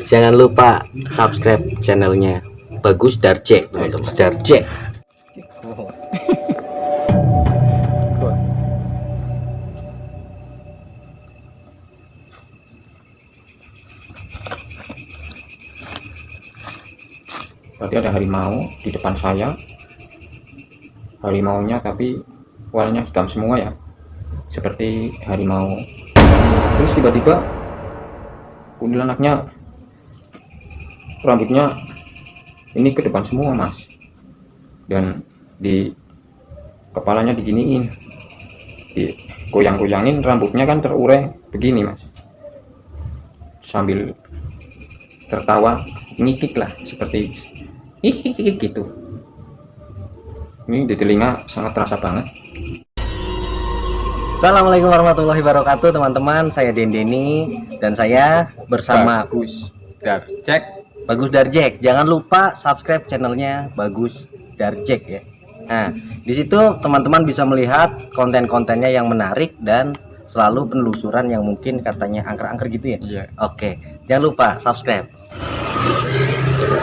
Jangan lupa subscribe channelnya Bagus Darjek, teman-teman. Darjek. Berarti ada harimau di depan saya. Harimaunya tapi warnanya hitam semua ya, seperti harimau. Terus tiba-tiba kuntilanaknya rambutnya ini ke depan semua mas, dan di kepalanya diginiin, digoyang-goyangin, rambutnya kan terurai begini mas, sambil tertawa ngikik lah, seperti hihihi gitu. Ini di telinga sangat terasa banget. Assalamualaikum warahmatullahi wabarakatuh, teman-teman. Saya Dendeni dan saya bersama Bagus Darjek. Bagus Darjek. Jangan lupa subscribe channelnya Bagus Darjek ya. Nah, di situ teman-teman bisa melihat konten-kontennya yang menarik dan selalu penelusuran yang mungkin katanya angker-angker gitu ya. Iya. Oke, jangan lupa subscribe.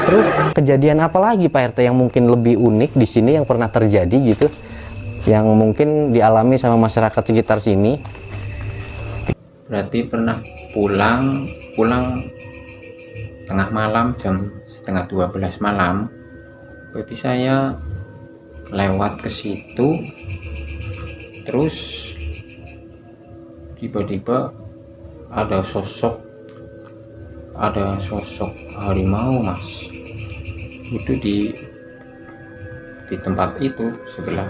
Terus kejadian apa lagi Pak RT yang mungkin lebih unik di sini yang pernah terjadi gitu, yang mungkin dialami sama masyarakat sekitar sini? Berarti pernah pulang tengah malam, jam setengah 12 malam. Berarti saya lewat ke situ, terus tiba-tiba ada sosok harimau mas, itu di tempat itu sebelah.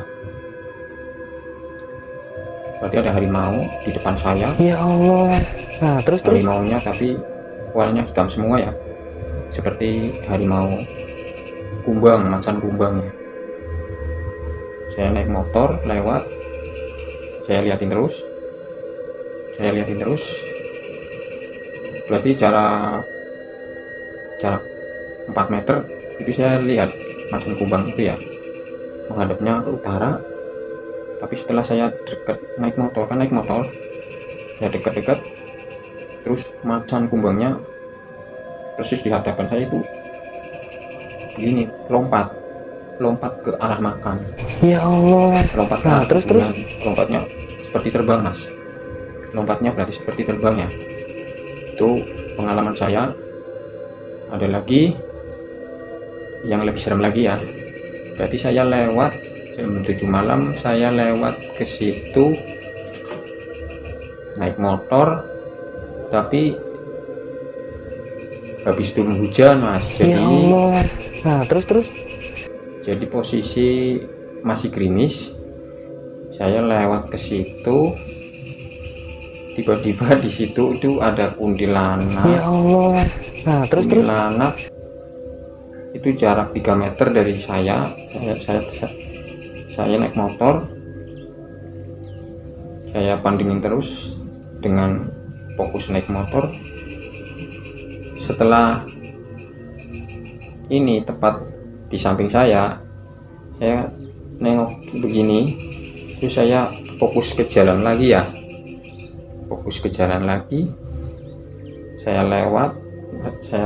Berarti ada harimau di depan saya. Ya Allah. Nah, terus harimaunya tapi warnanya hitam semua ya, seperti harimau kumbang, macan kumbang ya. Saya naik motor lewat, saya liatin terus. Berarti jarak 4 meter itu saya lihat macan kumbang itu ya, menghadapnya ke utara. Tapi setelah saya naik motor, saya dekat, terus macan kumbangnya persis di hadapan saya itu begini, lompat ke arah makan. Ya Allah. Lompat Nah, terus lompatnya seperti terbang mas, lompatnya berarti seperti terbang ya. Itu pengalaman saya. Ada lagi yang lebih serem lagi ya. Berarti saya lewat jam 7 malam, saya lewat ke situ naik motor, tapi habis turun hujan mas. Jadi ya Allah. Nah, terus jadi posisi masih gerimis. Saya lewat ke situ, tiba-tiba di situ itu ada kuntilanak. Ya Allah. Nah, terus kuntilanak itu jarak 3 meter dari saya naik motor, saya pandingin terus dengan fokus naik motor. Setelah ini tepat di samping saya nengok begini, terus saya fokus ke jalan lagi ya, saya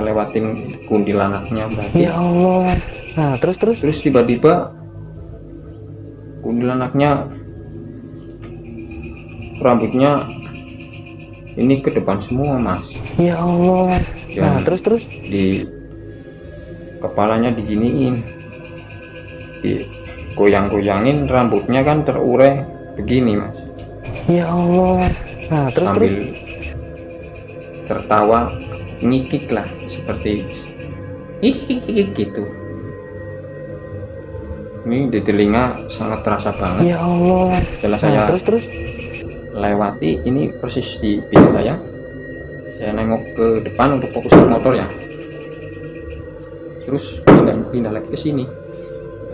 lewatin kuntilanaknya berarti. Ya Allah. Nah, terus tiba-tiba kuntilanaknya rambutnya ini ke depan semua mas. Ya Allah. Nah, Dan terus di kepalanya diginiin, digoyang-goyangin, rambutnya kan terurai begini mas. Ya Allah. Nah, sambil tertawa ngikik lah, seperti hihihi gitu. Ini di telinga sangat terasa banget. Ya Allah. Setelah saya terus lewati, ini persis di pinggir saya nengok ke depan untuk fokus ke motor ya, terus pindah lagi ke sini.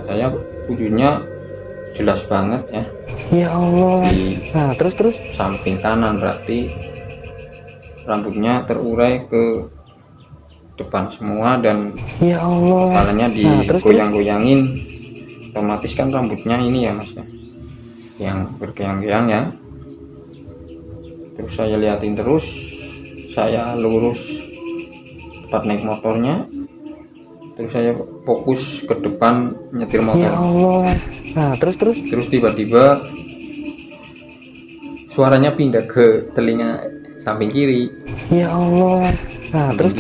Saya wujudnya jelas banget ya. Ya Allah. Di terus samping kanan, berarti rambutnya terurai ke depan semua, dan ya Allah, kepalanya digoyang-goyangin. Otomatis kan rambutnya ini ya mas ya, yang bergoyang-goyang ya. Terus saya liatin terus, saya lurus tempat naik motornya, terus saya fokus ke depan nyetir motor. Ya Allah. Nah, terus Tiba-tiba suaranya pindah ke telinga samping kiri. Ya Allah. Nah, Terus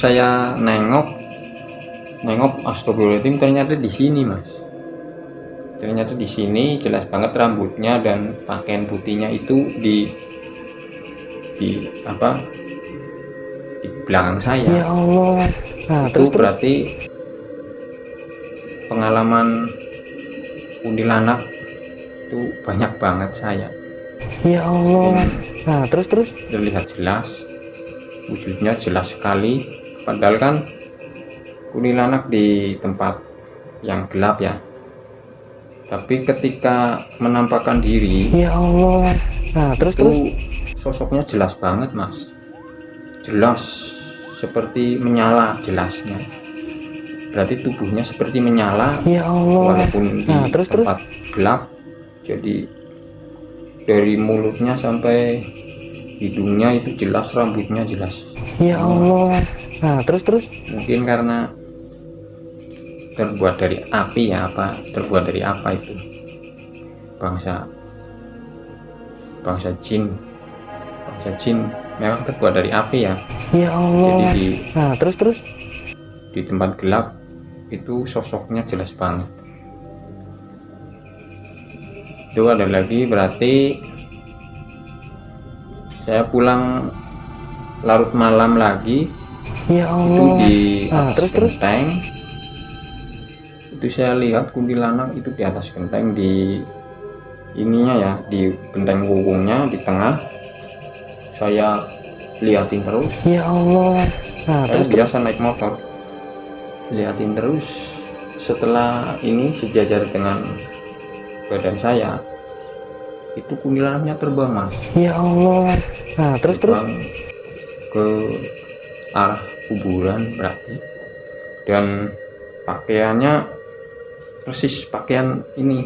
saya nengok, astagfirullahaladzim, ternyata di sini mas. Ternyata di sini jelas banget rambutnya dan pakaian putihnya itu di belakang saya. Ya Allah. Nah, itu berarti pengalaman kuntilanak itu banyak banget saya. Ya Allah. Nah, terus Terlihat jelas, wujudnya jelas sekali. Padahal kan kuntilanak di tempat yang gelap ya. Tapi ketika menampakkan diri, ya Allah. Nah, terus sosoknya jelas banget mas. Jelas seperti menyala jelasnya. Berarti tubuhnya seperti menyala. Ya Allah. Walaupun di Nah, terus tempat gelap. Jadi dari mulutnya sampai hidungnya itu jelas, rambutnya jelas. Ya Allah. Nah, terus mungkin karena terbuat dari api ya, terbuat dari apa itu, bangsa jin memang terbuat dari api ya. Ya Allah. Jadi nah, terus di tempat gelap itu sosoknya jelas banget. Itu ada lagi, berarti saya pulang larut malam lagi. Ya Allah. Itu di atas genteng. Itu saya lihat kuntilanak itu di atas genteng, di ininya ya, di genteng wungungnya di tengah. Saya liatin terus. Ya Allah. Nah, saya biasa naik motor, liatin terus. Setelah ini sejajar dengan badan saya, itu kuntilanaknya terbang mas. Ya Allah. Nah, terus ke arah kuburan berarti, dan pakaiannya persis pakaian ini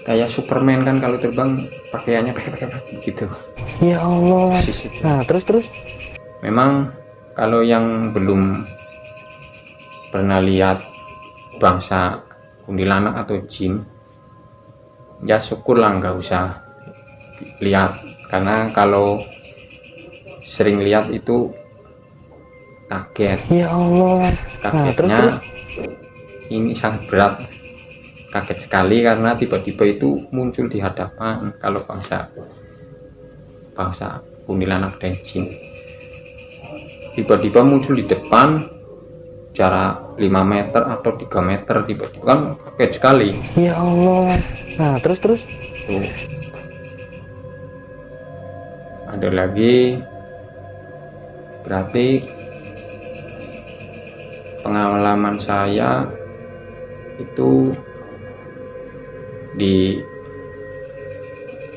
kayak Superman kan, kalau terbang pakaiannya pakai begitu. Ya Allah. Nah, terus memang kalau yang belum pernah lihat bangsa kuntilanak atau jin, ya syukurlah nggak usah lihat, karena kalau sering lihat itu kaget. Ya Allah. Kagetnya ini sangat berat, kaget sekali karena tiba-tiba itu muncul di hadapan. Kalau bangsa kuntilanak dan jin tiba-tiba muncul di depan jarak 5 meter atau 3 meter, tiba-tiba kan kaget sekali. Ya Allah. Nah, terus Tuh. Ada lagi, berarti pengalaman saya itu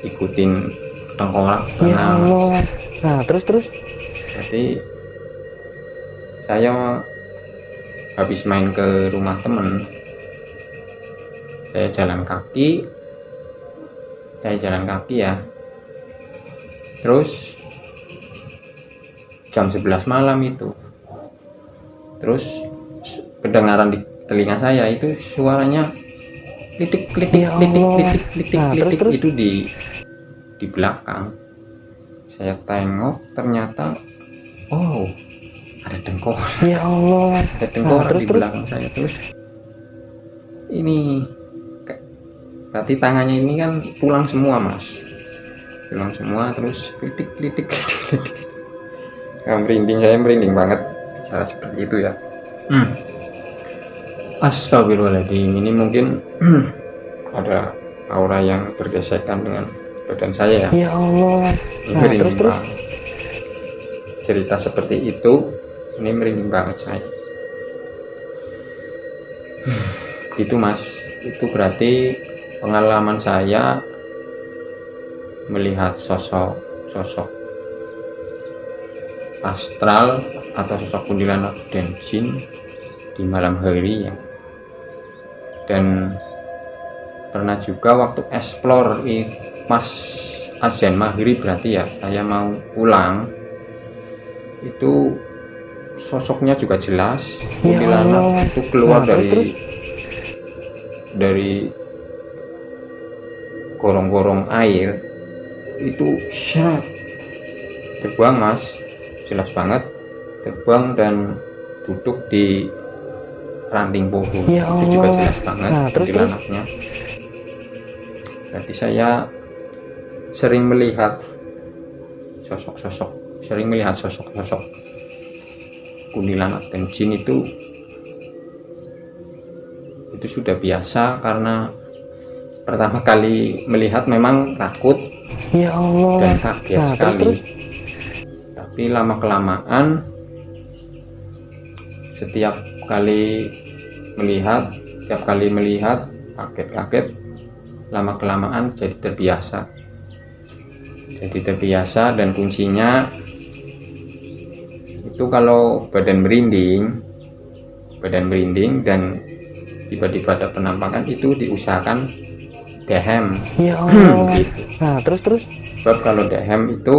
diikutin tengkorak. Ya Allah. Nah, terus jadi saya habis main ke rumah temen, saya jalan kaki ya, terus jam 11 malam itu, terus kedengaran di telinga saya itu suaranya klitik itu di belakang. Saya tengok, ternyata ada tengkorak. Ya Allah. Ada tengkorak di belakang saya. Terus ini berarti tangannya ini kan pulang semua mas, terus klitik. Saya merinding banget bicara seperti itu ya. Astagfirullahaladzim, ini mungkin ada aura yang bergesekan dengan badan saya ya. Ya Allah. Nah, terus cerita seperti itu, ini merinding banget saya. Itu mas, itu berarti pengalaman saya melihat sosok astral atau sosok kuntilanak dan jin di malam hari ya. Dan pernah juga waktu explore pas azan maghrib, berarti ya saya mau pulang itu sosoknya juga jelas. Ya Kuntilanak Allah. itu keluar Nah, terus, dari gorong-gorong air itu syat terbang mas, jelas banget terbang dan duduk di ranting pohon. Ya Itu juga Allah. jelas banget Nah, terus, kuntilanaknya. Berarti saya sering melihat sosok-sosok kuntilanak dan jin itu sudah biasa, karena pertama kali melihat memang takut ya Allah. dan kaget Nah, sekali. terus. Tapi lama kelamaan setiap kali melihat kaget, lama kelamaan jadi terbiasa. Dan kuncinya itu kalau badan merinding dan tiba-tiba ada penampakan, itu diusahakan dehem. Ya Allah. Gitu. Nah, terus. Sebab kalau dehem itu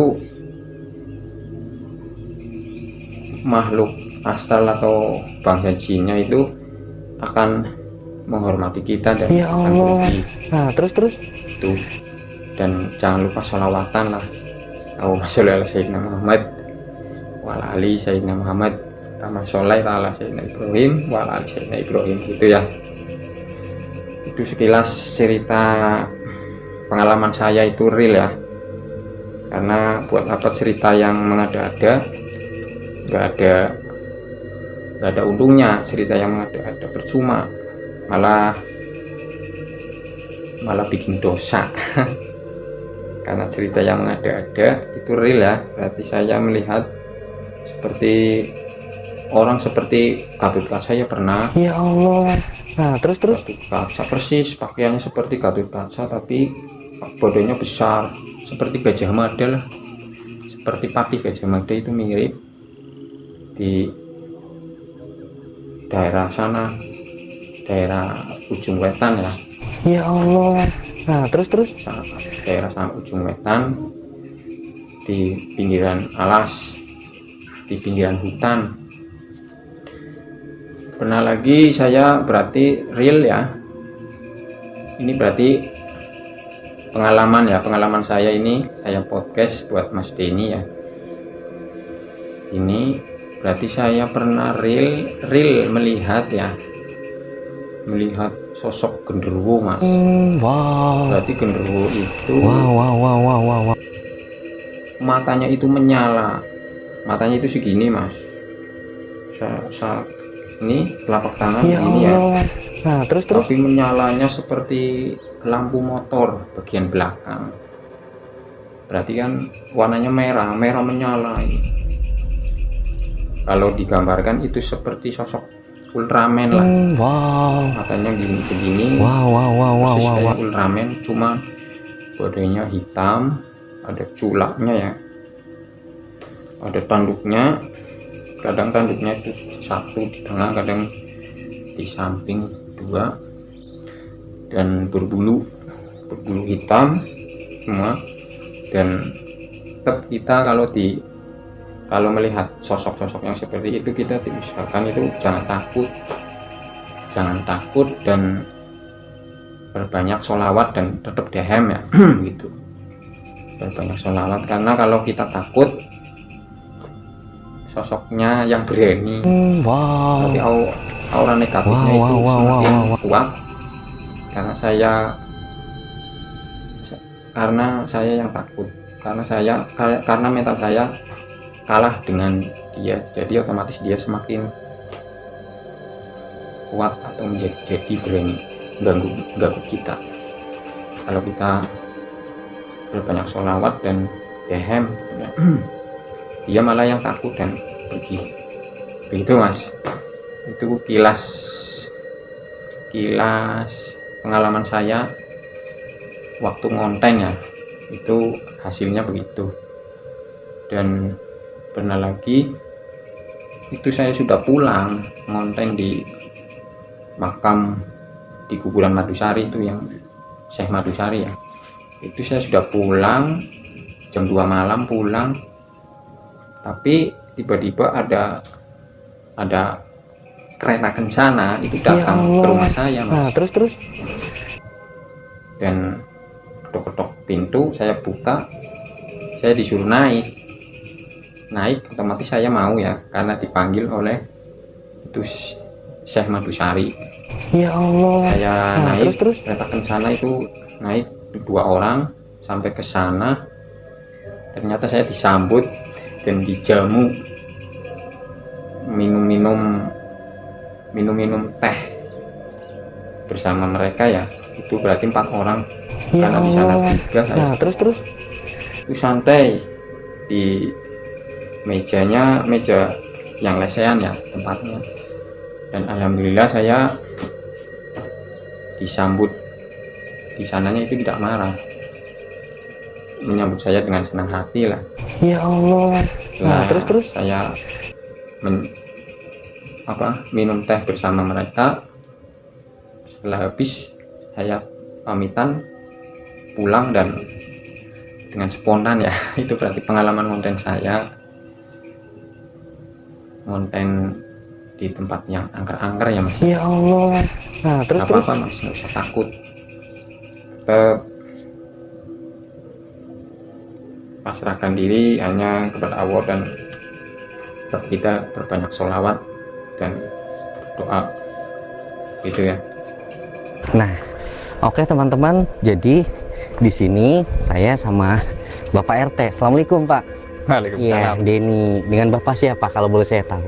makhluk astral atau bangsa jinnya itu akan menghormati kita dan Ya akan Allah. pergi Nah, terus. itu. Dan jangan lupa sholawatan lah. Allahumma sholli ala sayyidina Muhammad wa ala ali sayyidina Muhammad kama sholaita ala sayyidina Ibrahim wa ala ali sayyidina Ibrahim, gitu ya. Itu sekilas cerita pengalaman saya, itu real ya. Karena buat apa cerita yang mengada-ada, nggak ada untungnya. Cerita yang mengada-ada percuma, malah bikin dosa. Karena cerita yang mengada-ada itu real ya. Berarti saya melihat seperti Gatot Kaca ya pernah. Ya Allah. Nah, terus. Gatot Kaca persis pakaiannya seperti Gatot Kaca, tapi badannya besar seperti Gajah Mada lah, seperti Patih Gajah Mada, itu mirip. Di daerah sana, daerah ujung wetan ya. Ya Allah. Nah, terus. Daerah sana ujung wetan, di pinggiran alas, di pinggiran hutan. Pernah lagi saya, berarti real ya. Ini berarti pengalaman saya ini, saya podcast buat Mas Denny ya. Ini berarti saya pernah real melihat sosok genderuwo mas. Wow. Berarti genderuwo itu Wow. matanya itu menyala, matanya itu segini mas. Saat ini telapak tangan Ya ini ya. Allah. Nah, terus. Tapi menyalanya seperti lampu motor bagian belakang. Berarti kan warnanya merah menyala ini. Kalau digambarkan itu seperti sosok Ultraman lah. Wow. Matanya begini. Wow. Kayak Ultraman, cuma badannya hitam, ada culaknya ya, ada tanduknya. Kadang tanduknya itu satu di tengah, kadang di samping dua, dan berbulu hitam semua. Dan tetap kita kalau melihat sosok-sosok yang seperti itu, kita diusahakan itu jangan takut dan berbanyak sholawat dan tetap dehem ya. Gitu, berbanyak sholawat, karena kalau kita takut sosoknya yang berani, tapi aura negatifnya itu semakin kuat. Karena saya yang takut, karena mental saya kalah dengan dia, jadi otomatis dia semakin kuat atau menjadi berani ganggu kita. Kalau kita berbanyak sholawat dan dehem ya, dia malah yang takut dan pergi. Begitu mas. Itu kilas pengalaman saya waktu ngonten ya, itu hasilnya begitu. Dan pernah lagi itu saya sudah pulang ngonten di makam di kuburan Madusari, itu yang Syekh Madusari ya. Itu saya sudah pulang jam 2 malam pulang, tapi tiba-tiba ada kereta kencana itu datang Ya Allah. ke rumah saya, Mas. Nah, terus. Dan ketok-ketok pintu, saya buka, saya disuruh naik, otomatis saya mau ya, karena dipanggil oleh itu Syekh Madusari. Ya Allah. Saya Nah, naik terus. kereta kencana itu, naik 2 orang sampai ke sana. Ternyata saya disambut dan dijamu minum teh bersama mereka ya. Itu berarti 4 orang, Ya karena di sana Allah. 3 saya. Nah, terus. Itu santai di meja yang lesehan ya tempatnya. Dan alhamdulillah saya disambut di sananya itu tidak marah, menyambut saya dengan senang hati lah. Ya Allah. Nah, Setelah terus. saya minum teh bersama mereka. Setelah habis saya pamitan pulang, dan dengan spontan ya itu berarti pengalaman konten saya, konten di tempat yang angker-angker ya, Mas. Ya Allah. Nah, terus. Gak apa-apa, Mas, nggak usah takut. Tetap pasrahkan diri hanya kepada Allah, dan kita berbanyak sholawat dan doa gitu ya. Nah, oke teman-teman. Jadi di sini saya sama Bapak RT. Assalamualaikum, Pak. Iya, Denny. Dengan Bapak siapa kalau boleh saya tahu?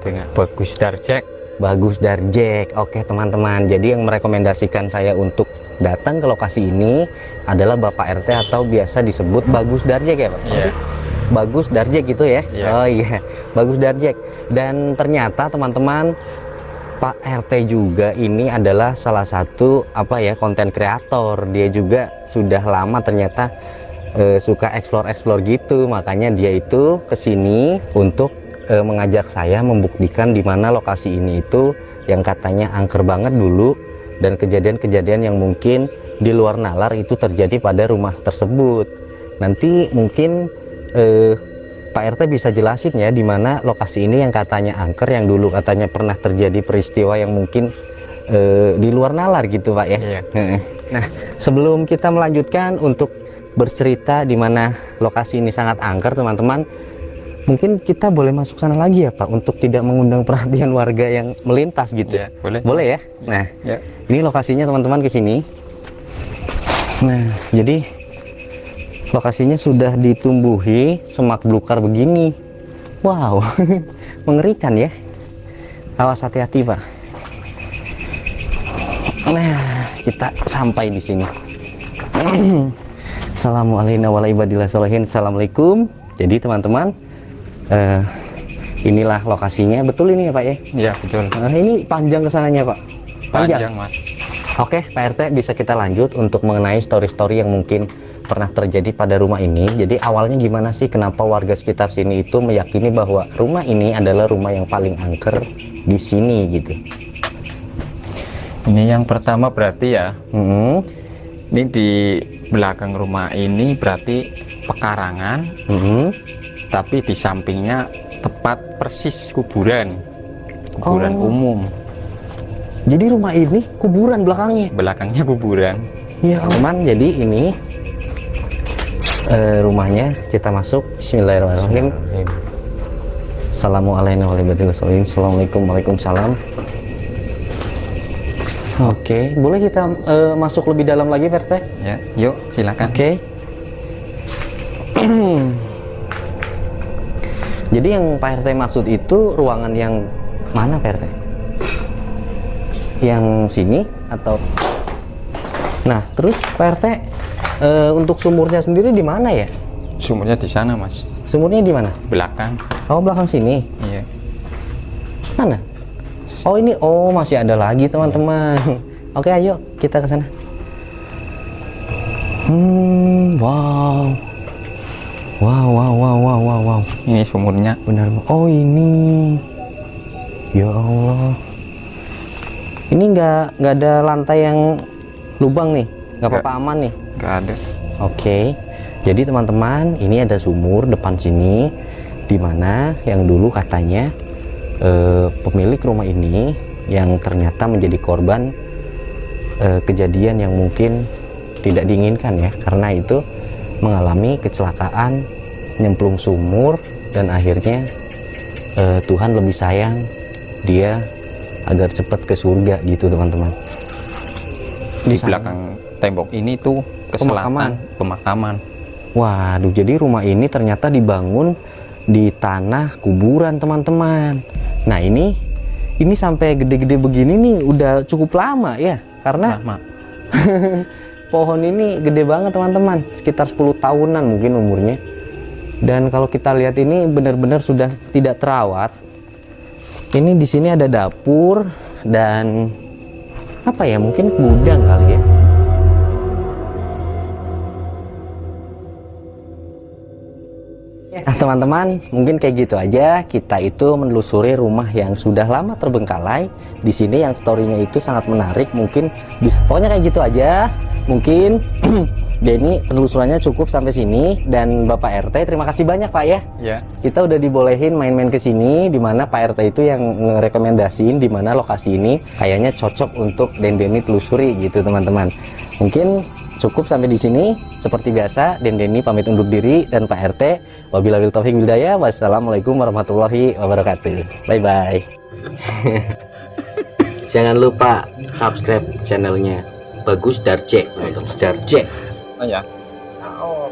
Dengan Bagus Darjek. Bagus Darjek. Oke teman-teman. Jadi yang merekomendasikan saya untuk datang ke lokasi ini adalah Bapak RT atau biasa disebut Bagus Darjek ya, Pak? Iya. Bagus Darjek gitu ya? Iya. Oh iya, Bagus Darjek. Dan ternyata teman-teman, Pak RT juga ini adalah salah satu konten kreator. Dia juga sudah lama ternyata suka explore gitu. Makanya dia itu kesini untuk mengajak saya membuktikan di mana lokasi ini itu yang katanya angker banget dulu, dan kejadian-kejadian yang mungkin di luar nalar itu terjadi pada rumah tersebut. Nanti mungkin Pak RT bisa jelasin ya di mana lokasi ini yang katanya angker, yang dulu katanya pernah terjadi peristiwa yang mungkin di luar nalar gitu, Pak ya. Iya. Nah, sebelum kita melanjutkan untuk bercerita di mana lokasi ini sangat angker, teman-teman, mungkin kita boleh masuk sana lagi ya, Pak, untuk tidak mengundang perhatian warga yang melintas gitu. Iya, boleh. Boleh ya? Nah, Ya. ini lokasinya teman-teman ke sini. Nah, jadi lokasinya sudah ditumbuhi semak belukar begini. Wow, mengerikan ya. Awas, hati-hati, Pak. Nah, kita sampai di sini. Assalamualaikum. Jadi teman-teman, inilah lokasinya. Betul ini ya, Pak ya? Iya, betul. Nah, ini panjang kesananya, Pak. Panjang, Mas. Oke, Pak RT, bisa kita lanjut untuk mengenai story-story yang mungkin pernah terjadi pada rumah ini. Jadi awalnya gimana sih, kenapa warga sekitar sini itu meyakini bahwa rumah ini adalah rumah yang paling angker di sini gitu? Ini yang pertama berarti ya, Hmm. ini di belakang rumah ini berarti pekarangan, Hmm. tapi di sampingnya tepat persis kuburan Oh. umum. Jadi rumah ini kuburan belakangnya. Belakangnya kuburan. Ya, teman. Jadi ini rumahnya, kita masuk. Bismillahirrahmanirrahim. Assalamualaikum. Waalaikumsalam. Oke, boleh kita masuk lebih dalam lagi, Pak RT? Ya, yuk silakan. Oke. Jadi yang Pak RT maksud itu ruangan yang mana, Pak RT? Yang sini atau? Nah, terus Pak RT untuk sumurnya sendiri di mana ya? Sumurnya di sana, Mas. Sumurnya di mana? Belakang. Oh, belakang sini. Iya. Mana? Oh, ini. Oh, masih ada lagi, teman-teman. Oke, ayo kita ke sana. Wow. Wow. Ini sumurnya. Benar. Oh, ini. Ya Allah. Ini nggak ada lantai yang lubang nih. Nggak apa-apa, aman nih. Nggak ada. Oke. Jadi teman-teman, ini ada sumur depan sini. dimana yang dulu katanya pemilik rumah ini yang ternyata menjadi korban kejadian yang mungkin tidak diinginkan ya, karena itu mengalami kecelakaan nyemplung sumur dan akhirnya Tuhan lebih sayang dia agar cepat ke surga gitu teman-teman. Di belakang tembok ini tuh ke selatan pemakaman. Waduh, jadi rumah ini ternyata dibangun di tanah kuburan teman-teman. Nah ini sampai gede-gede begini nih udah cukup lama ya, karena pohon ini gede banget teman-teman, sekitar 10 tahunan mungkin umurnya. Dan kalau kita lihat ini benar-benar sudah tidak terawat. Ini di sini ada dapur dan apa ya, mungkin gudang kali ya. Nah teman-teman, mungkin kayak gitu aja kita itu menelusuri rumah yang sudah lama terbengkalai. Di sini yang storynya itu sangat menarik, mungkin bisa, pokoknya kayak gitu aja. Mungkin Denny penelusurannya cukup sampai sini, dan Bapak RT terima kasih banyak Pak ya. Ya. Kita udah dibolehin main-main ke sini, dimana Pak RT itu yang ngerekomendasiin dimana lokasi ini kayaknya cocok untuk Denny telusuri gitu teman-teman. Mungkin cukup sampai di sini. Seperti biasa, Denny pamit undur diri, dan Pak RT wabillahi taufiq wal hidayah. Wassalamualaikum warahmatullahi wabarakatuh. Bye bye. Jangan lupa subscribe channelnya Bagus Darjek. Bagus Darjek. Oh ya. Oh,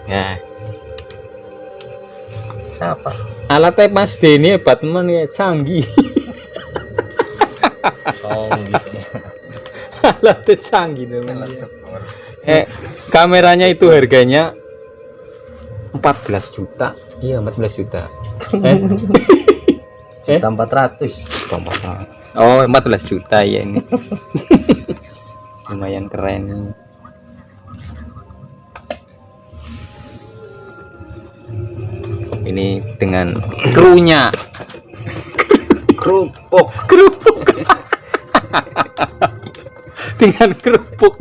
Nah, siapa? Alatnya Mas Denny hebat teman ya, canggih. Oh, gitu. Alatnya canggih teman. Kameranya itu harganya 14 juta. Iya, 14 juta. Juta 400. Oh, 14 juta ya ini. Lumayan keren. Ini dengan krunya. Kerupuk. Dengan kerupuk.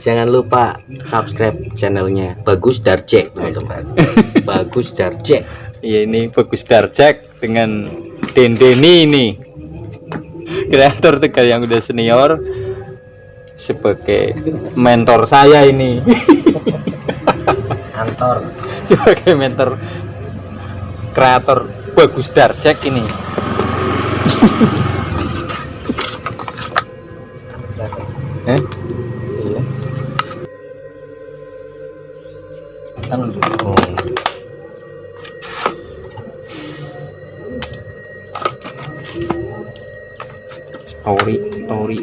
jangan lupa subscribe channelnya Bagus Darjek teman-teman. Bagus Darjek. Iya, ini Bagus Darjek dengan Denny ini, kreator Tegal yang udah senior, sebagai mentor saya ini. Antor. Sebagai mentor kreator Bagus Darjek ini. Iya. Story.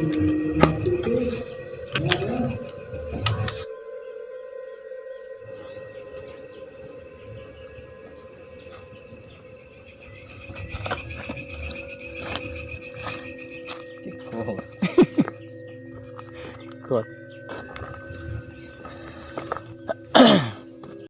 God.